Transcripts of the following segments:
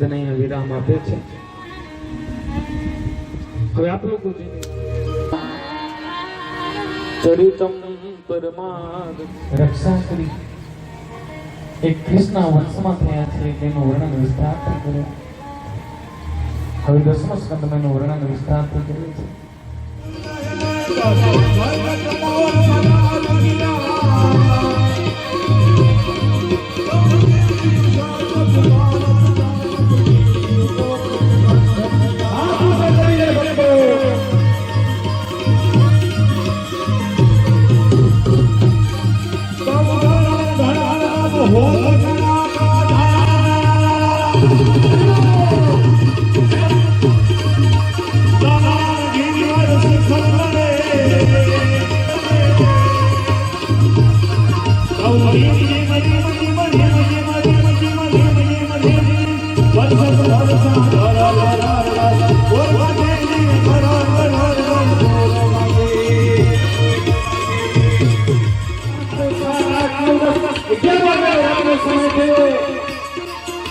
ભજન અહીંયા વિરામ આપે છે. હવે આપ લોકો ચરિતમ પરમાદ રક્ષા કરી એક કૃષ્ણ વંશમાં થયા છે તેનું વર્ણન વિસ્તારથી કર્યું. હવે 10મા સ્કંદમાં એનું વર્ણન વિસ્તારથી કર્યું છે.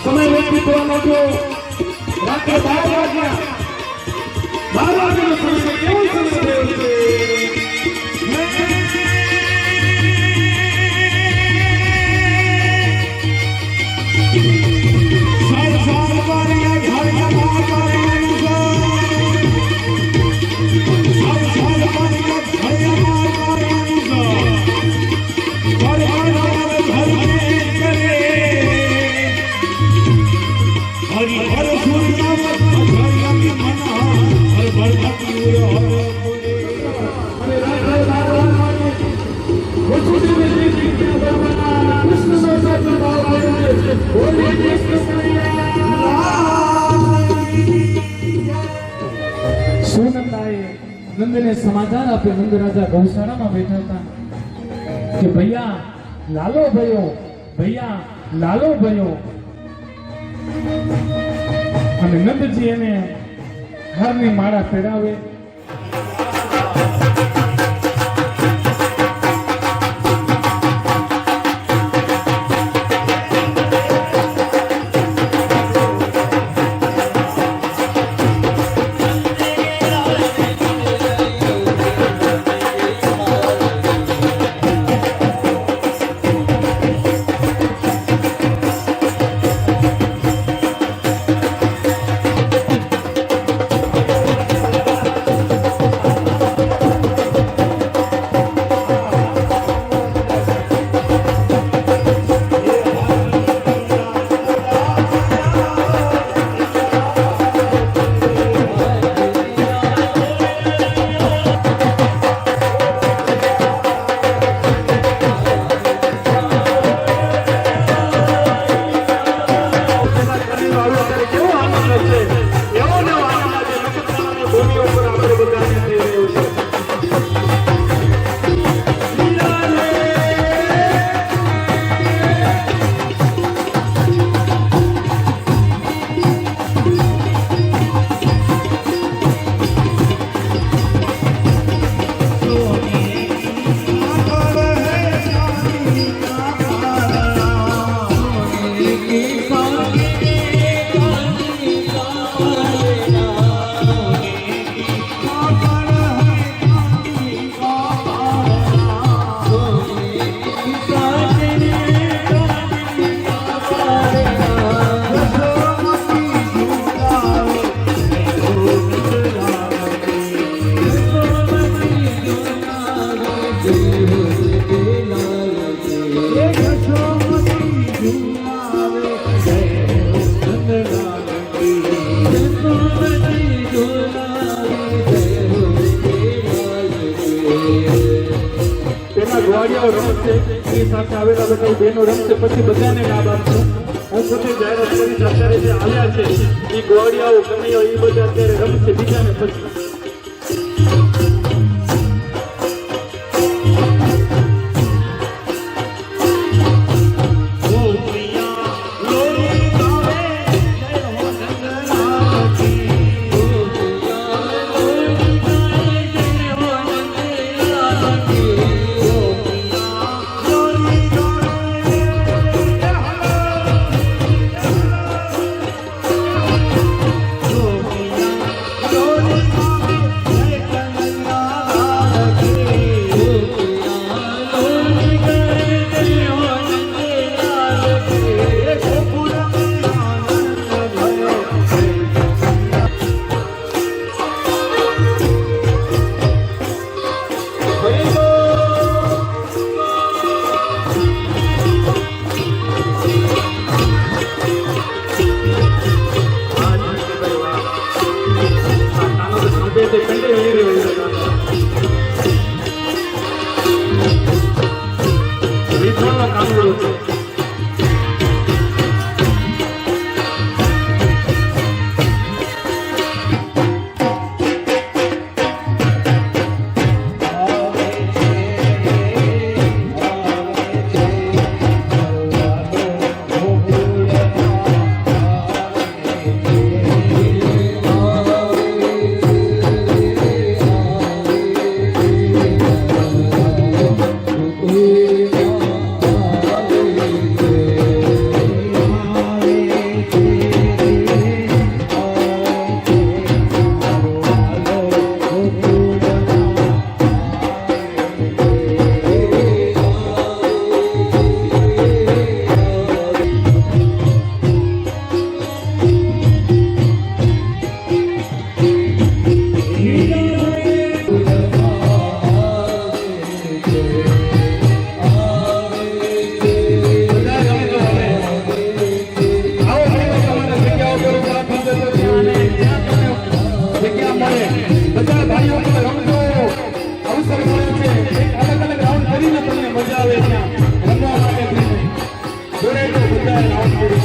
સમય વ્યક્તિ થવાનો જો રાત્રે 12 વાગ્યાનો સમય કેવો સમય થયો છે. નંદને સમાચાર આપ્યો. નંદ રાજા ગૌશાળામાં બેઠા હતા કે ભૈયા લાલો ભયો, ભૈયા લાલો ભયો. અને નંદજી એને હારની માળા પહેરાવે. સાથે આવેલા બધા બહેનો રમશે, પછી બધાને લાભ આપશે. હું પોતે જાહેરાત કરી અત્યારે જે આવ્યા છે એ ગોળિયાઓ કનૈયાઓ એ બધા અત્યારે રમશે બીજાને પછી. વિઠ્ઠલનો કાનુડો છે. બધા ભાઈઓ પણ રમજો, અવસર મળે છે. એક અલગ અલગ રાઉન્ડ કરીને તમને મજા આવે ત્યાં રમવા માટે થઈને. જોડે તો બધા રાઉન્ડ કરી.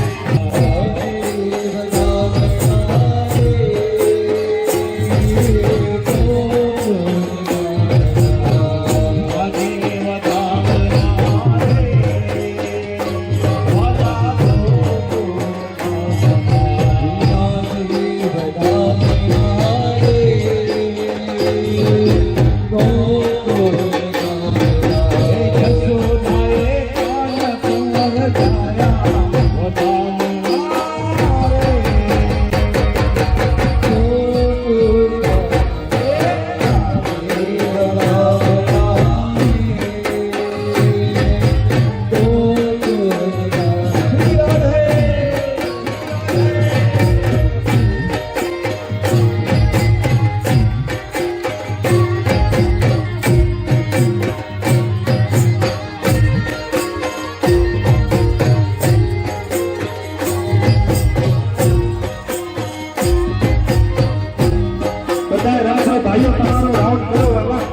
ભાઈઓ તમારો રાઉન્ડ કરો વાલા.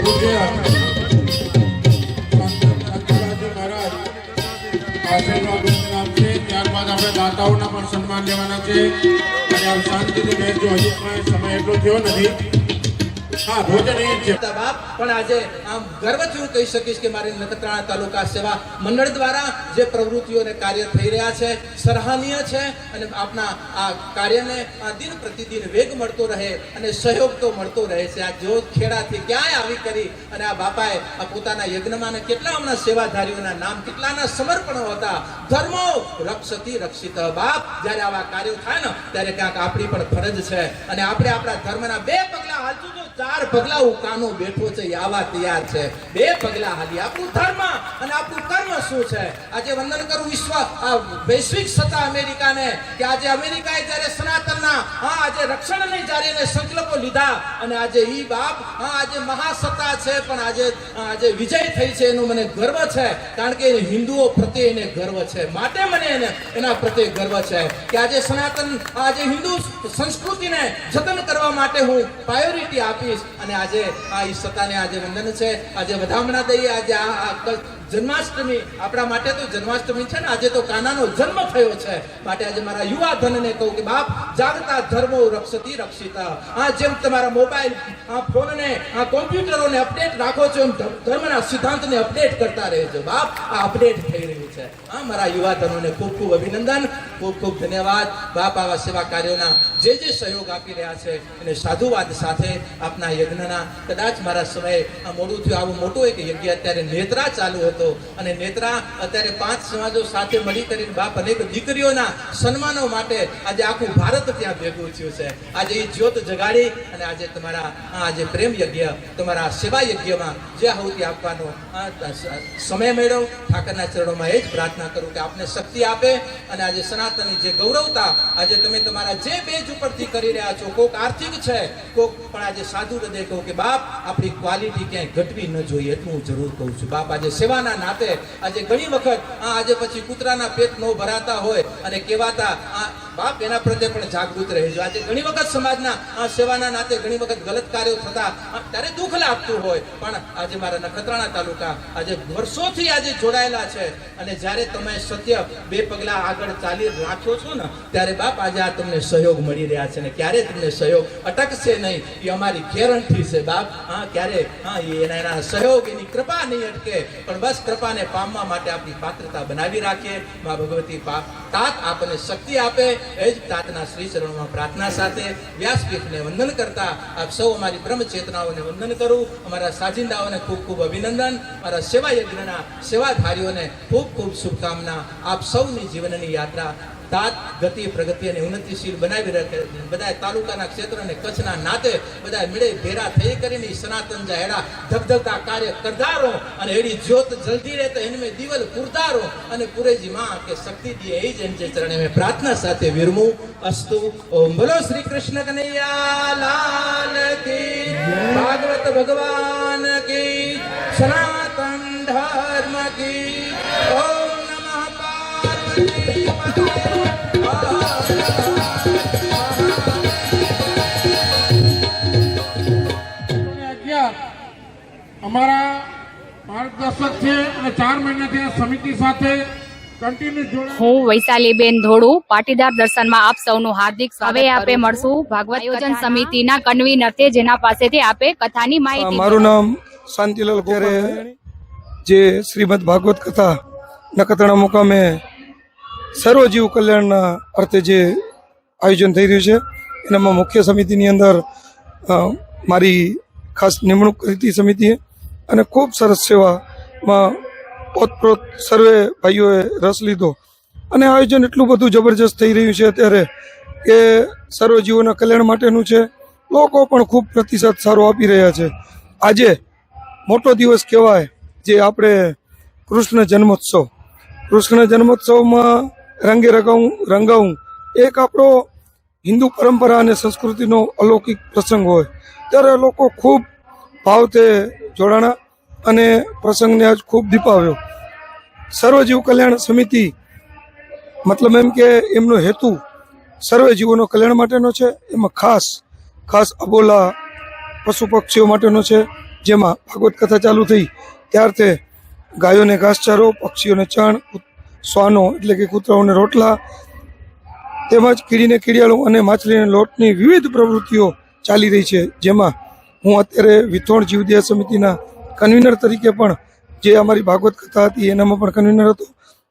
મહારાજ આશીર્વાદનું નામ છે. ત્યારબાદ આપણે દાતાઓના પણ સન્માન લેવાના છે. અને આપ શાંતિથી બેસજો. હજી પણ સમય એટલો થયો નથી. હા, ભોજન એ જ છે. બાપ પણ આજે આમ ગર્વથી હું કહી શકીશ કે મારી નખત્રાણા તાલુકા સેવા મંડળ દ્વારા જે પ્રવૃત્તિઓ અને કાર્ય થઈ રહ્યા છે સરાહનીય છે. અને આપના આ કાર્યને આ દિન પ્રતિદિન વેગ મળતો રહે અને સહયોગ તો મળતો રહે છે. આ જો ખેડાથી ક્યાંય આવી કરી અને આ બાપાએ આ પોતાના યજ્ઞમાં ને કેટલા હમણાં સેવાધારીઓના નામ કેટલાના સમર્પણો હતા. ધર્મો રક્ષતી રક્ષિત. બાપ જ્યારે આવા કાર્યો થાય ને ત્યારે ક્યાંક આપણી પણ ફરજ છે અને આપણે આપણા ધર્મના 2 પગલા હાલતું તો 4 પગલા ઉકાનો બેઠો છે આવા તૈયાર છે. 2 પગલા હાલી આપણું ધર્મ અને આપણું કર્મ શું છે. આજે વંદન કરું વિશ્વ આ વૈશ્વિક સત્તા અમેરિકાને કે આજે અમેરિકાએ જ્યારે સનાતનના આજે રક્ષણની જ્યારે એને સંકલ્પો લીધા અને આજે ઈ બાપ આજે મહાસત્તા છે પણ આજે વિજય થઈ છે એનું મને ગર્વ છે. કારણ કે હિન્દુઓ પ્રત્યે એને ગર્વ છે માટે મને એના પ્રત્યે ગર્વ છે કે આજે સનાતન આજે હિન્દુ સંસ્કૃતિને જતન કરવા માટે હું પ્રાયોરિટી આપીશ. અને આજે આ ઈ સત્તાને આજે વંદન છે. આજે વધામણા દઈએ. આજે આ જન્માષ્ટમી આપણા માટે તો જન્માષ્ટમી છે ને આજે તો કાનાનો જન્મ થયો છે. માટે આજે મારા યુવા ધનને કહું કે બાપ જાગતા ધર્મો રક્ષતી રક્ષિતા. જેમ તમારા મોબાઈલ ફોનને કોમ્પ્યુટરોને અપડેટ રાખો છો એમ ધર્મના સિદ્ધાંતને અપડેટ કરતા રહેજો. બાપ આ અપડેટ થઈ રહ્યું છે. મારા યુવા ધનોને ખૂબ ખૂબ અભિનંદન, ખૂબ ખૂબ ધન્યવાદ. બાપ આવા સેવા કાર્યોના જે સહયોગ આપી રહ્યા છે એને સાધુવાદ સાથે આપના યજ્ઞના કદાચ મારા સમયે મોડું થયું. આવું મોટું એક યજ્ઞ અત્યારે નેત્રા ચાલુ હતો અને નેત્રા અત્યારે 5 સમાજો સાથે મળી કરીને બાપ અનેક દીકરીઓના સન્માનો માટે આજે આખું ભારત ત્યાં ભેગું થયું છે. આજે એ જ્યોત જગાડી અને આજે તમારા આજે પ્રેમ યજ્ઞ તમારા સેવા યજ્ઞમાં જે આહુતિ આપવાનો સમય મળ્યો ઠાકરના ચરણોમાં એ જ પ્રાર્થના કરું કે આપને શક્તિ આપે અને આજે સનાતનની જે ગૌરવતા આજે તમે તમારા જે બેજ ઉપરથી કરી રહ્યા છો કોક આર્થિક છે કોક પણ આજે સાધુ હૃદય કહું કે બાપ આપણી ક્વોલિટી ક્યાંય ઘટવી ન જોઈએ એટલું હું જરૂર કહું છું. બાપ આજે સેવાના નાતે આજે ઘણી વખત આજે પછી કૂતરાના પેટ ન ભરાતા હોય અને કહેવાતા બાપ એના પ્રત્યે પણ જાગૃત રહેજો. આજે ઘણી વખત સમાજના સેવાના નાતે ઘણી વખત ગલત કાર્યો થતા ત્યારે દુઃખ લાગતું હોય પણ આજે મારા નખત્રાણા તાલુકા આજે વર્ષોથી આજે જોડાયેલા છે અને જ્યારે તમે સત્ય 2 પગલા આગળ ચાલી રાખ્યો છો ને ત્યારે બાપ આજે આ તમને સહયોગ મળી રહ્યા છે ને ક્યારે તમને સહયોગ અટકશે નહીં એ અમારી ગેરંટી છે. બાપ ક્યારે એના સહયોગ એની કૃપા નહીં અટકે પણ બસ કૃપાને પામવા માટે આપણી પાત્રતા બનાવી રાખીએ. મા ભગવતી તાત આપણને શક્તિ આપે એ જ તાતના શ્રી ચરણોમાં પ્રાર્થના સાથે વ્યાસપીઠને વંદન કરતા આપ સૌ અમારી બ્રહ્મ ચેતનાઓને વંદન કરું. અમારા સાજિંદાઓને ખૂબ ખૂબ અભિનંદન. મારા સેવા યજ્ઞના સેવાધારીઓને ખૂબ ખૂબ શુભકામના. આપ સૌની જીવનની યાત્રા તાત ગતિ પ્રગતિ અને ઉન્નતિશીલ બનાવી રાખે. બધા તાલુકાના ક્ષેત્ર અને કચ્છના નાતે બધા મેળે ભેરા થઈ કરીને સનાતન જાહેરા ધગધગતા કાર્ય કરદારો અને એડી જ્યોત જલ્દી રહે તો એને દિવલ પુરદારો અને પુરેજી માં કે શક્તિ દીએ એ જ એમ જે ચરણે મેં પ્રાર્થના સાથે વિરમું. અસ્તુ. ઓમ બોલો શ્રી કૃષ્ણ કનૈયા લાલ કી, ભાગવત ભગવાન કી, સનાતન ધર્મ કી. ઓમ નમઃ પાર્વતી અમારા માર્ગદર્શક છે અને 4 મહિનાથી આ સમિતિ સાથે કન્ટિન્યુ જોડાયેલા. હું વૈશાલીબેન ધોળુ, પાટીદાર દર્શનમાં આપ સૌનું હાર્દિક સ્વાગત. હવે આપે મળશું ભાગવત આયોજન સમિતિના કન્વીનર છે જેના પાસેથી આપે કથાની માહિતી. મારું નામ શાંતિલાલ ગોરે. જે શ્રીમદ ભાગવત કથા નખત્રાણા મુકામે સર્વજીવ કલ્યાણના અર્થે જે આયોજન થઈ રહ્યું છે એનામાં મુખ્ય સમિતિની અંદર મારી ખાસ નિમણૂક કરી હતી સમિતિએ અને ખૂબ સરસ સેવામાં ઓતપ્રોત સર્વે ભાઈઓએ રસ લીધો અને આયોજન એટલું બધું જબરજસ્ત થઈ રહ્યું છે અત્યારે કે સર્વજીવોના કલ્યાણ માટેનું છે. લોકો પણ ખૂબ પ્રતિસાદ સારો આપી રહ્યા છે. આજે મોટો દિવસ કહેવાય જે આપણે કૃષ્ણ જન્મોત્સવમાં રંગે રંગાવું એક આપણો હિન્દુ પરંપરા અને સંસ્કૃતિનો અલૌકિક પ્રસંગ હોય ત્યારે લોકો ખૂબ ભાવતે જોડાણા અને પ્રસંગને આજ ખૂબ દીપાવ્યો. સર્વજીવ કલ્યાણ સમિતિ મતલબ એમ કે એમનો હેતુ સર્વે જીવોનો કલ્યાણ માટેનો છે. એમાં ખાસ અબોલા પશુ પક્ષીઓ માટેનો છે જેમાં ભાગવત કથા ચાલુ થઈ ત્યારથી ગાયોને ઘાસચારો, પક્ષીઓને ચણ, શ્વાનો એટલે કે કૂતરાઓને રોટલા તેમજ કીડીને કીડિયાળું અને માછલીને લોટની વિવિધ પ્રવૃત્તિઓ ચાલી રહી છે, જેમાં હું અત્યારે વિથોણ જીવદયા સમિતિના કન્વીનર તરીકે પણ જે અમારી ભાગવત કથા હતી એનામાં પણ કન્વીનર હતો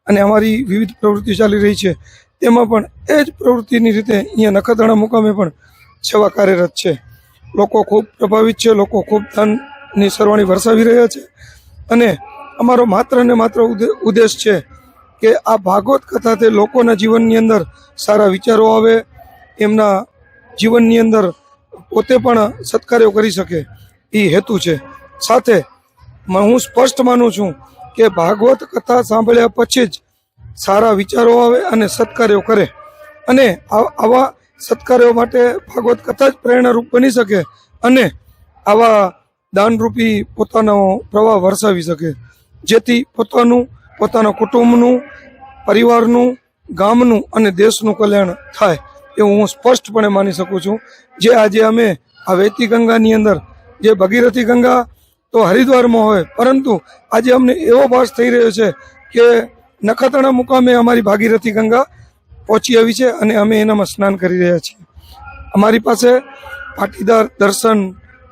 અને અમારી વિવિધ પ્રવૃત્તિઓ ચાલી રહી છે તેમાં પણ એ જ પ્રવૃત્તિની રીતે અહીંયા નખત્રાણા મુકામે પણ સેવા કાર્યરત છે. લોકો ખૂબ પ્રભાવિત છે, લોકો ખૂબ દાનની સરવાણી વરસાવી રહ્યા છે અને અમારો માત્ર ને માત્ર ઉદ્દેશ છે કે આ ભાગવત કથાથી લોકોના જીવનની અંદર સારા વિચારો આવે, એમના જીવનની અંદર પોતે પણ સત્કાર્યો કરી શકે એ હેતુ છે. સાથે હું સ્પષ્ટ માનું છું કે ભાગવત કથા સાંભળ્યા પછી જ સારા વિચારો આવે અને સત્કાર્યો કરે અને આવા સત્કાર્યો માટે ભાગવત કથા જ પ્રેરણારૂપ બની શકે અને આવા દાનરૂપી પોતાનો પ્રવાહ વરસાવી શકે, જેથી પોતાના કુટુંબનું, પરિવારનું, ગામનું અને દેશનું કલ્યાણ થાય એવું હું સ્પષ્ટપણે માની શકું છું. જે આજે અમે આ વહેતી ગંગાની અંદર જે ભગીરથી ગંગા તો હરિદ્વારમાં હોય, પરંતુ આજે અમને એવો ભાસ થઈ રહ્યો છે કે નખત્રાણા મુકામે અમારી ભાગીરથી ગંગા પહોંચી આવી છે અને અમે એનામાં સ્નાન કરી રહ્યા છીએ. અમારી પાસે પાટીદાર દર્શન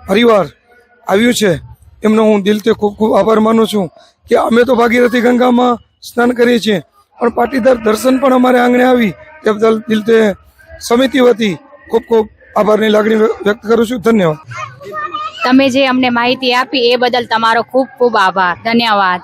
પરિવાર આવ્યું છે, એમનો હું દિલથી ખૂબ ખૂબ આભાર માનું છું કે અમે તો ભાગીરથી ગંગામાં સ્નાન કરીએ છીએ પણ પાટીદાર દર્શન પણ અમારે આંગણે આવી તે બદલ દિલથી સમિતિ વતી ખૂબ ખૂબ આભારની લાગણી વ્યક્ત કરું છું. ધન્યવાદ. તમે જે અમને માહિતી આપી એ બદલ તમારો ખૂબ ખૂબ આભાર. ધન્યવાદ.